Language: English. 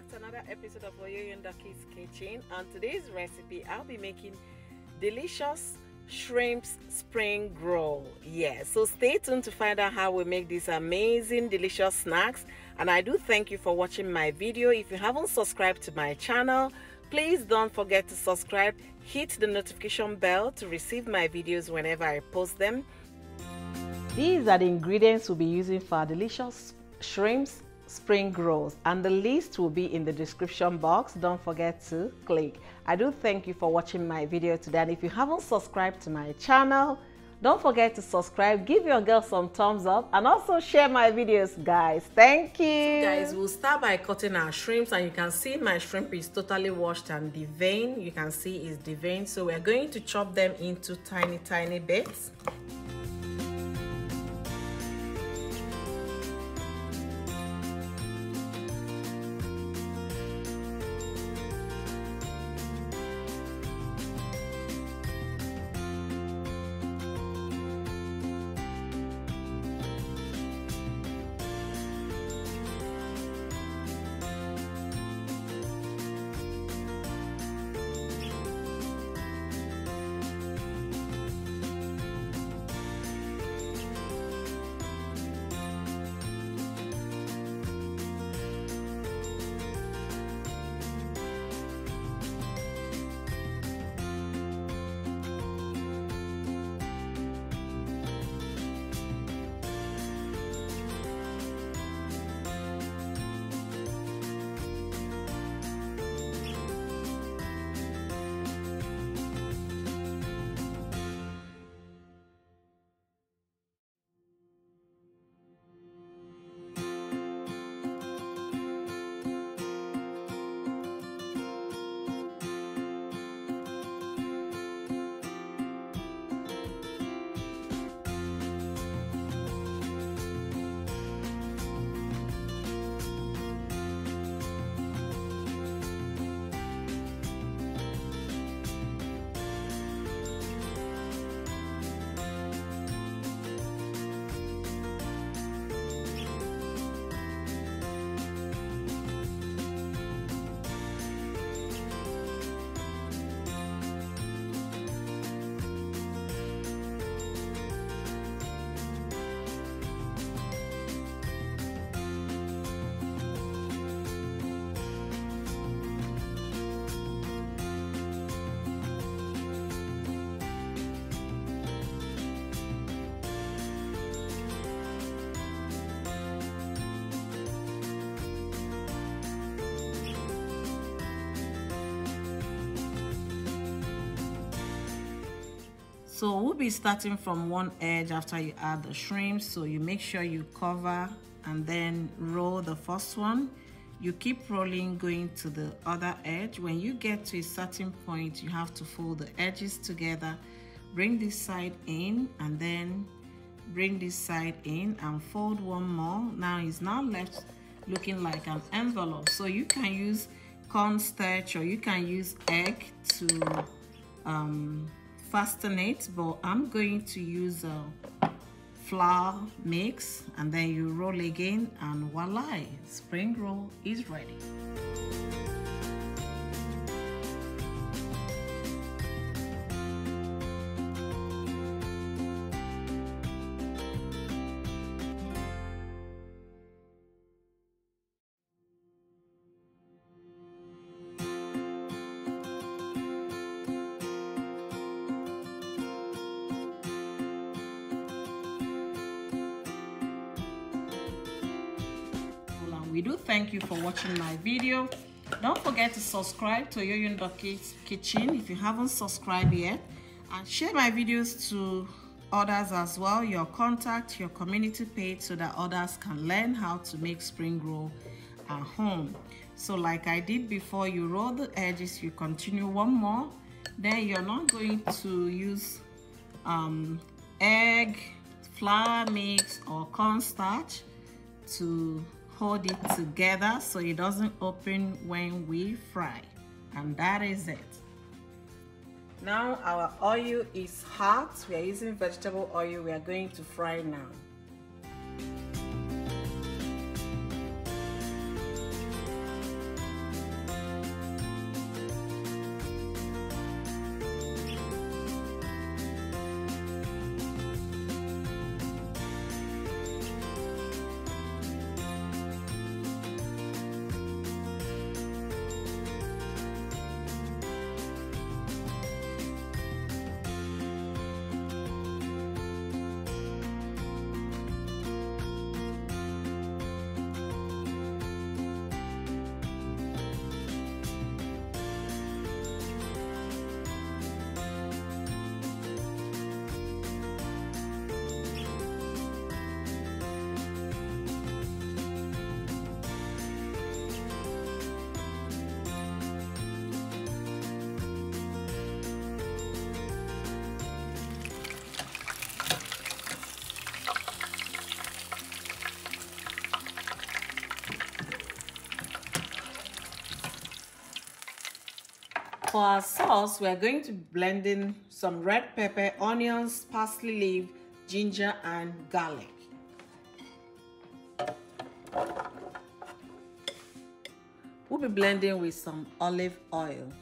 back to another episode of Oyoyo Ducky's Kitchen. On today's recipe, I'll be making delicious shrimp spring roll. Yeah, so stay tuned to find out how we make these amazing delicious snacks. And I do thank you for watching my video. If you haven't subscribed to my channel, please don't forget to subscribe. Hit the notification bell to receive my videos whenever I post them. These are the ingredients we'll be using for our delicious shrimp spring rolls, and the list will be in the description box. Don't forget to click. I do thank you for watching my video today, and if you haven't subscribed to my channel, don't forget to subscribe, give your girl some thumbs up, and also share my videos, guys. Thank you. So guys, we'll start by cutting our shrimps, and you can see my shrimp is totally washed and deveined. You can see it's deveined, so we're going to chop them into tiny bits. So we'll be starting from one edge after you add the shrimp. So you make sure you cover and then roll the first one. You keep rolling going to the other edge. When you get to a certain point, you have to fold the edges together. Bring this side in and then bring this side in and fold one more. Now it's now left looking like an envelope. So you can use cornstarch or you can use egg to fasten it, but I'm going to use a flour mix, and then you roll again, and voila, spring roll is ready. We do thank you for watching my video. Don't forget to subscribe to Oyoyo Ducky's Kitchen if you haven't subscribed yet, and share my videos to others as well, your contact, your community page, so that others can learn how to make spring roll at home. So like I did before, you roll the edges, you continue one more, then you're not going to use egg, flour mix or cornstarch to hold it together so it doesn't open when we fry, and that is it. Now our oil is hot. We are using vegetable oil. We are going to fry now. For our sauce, we are going to blend in some red pepper, onions, parsley leaf, ginger, and garlic. We'll be blending with some olive oil.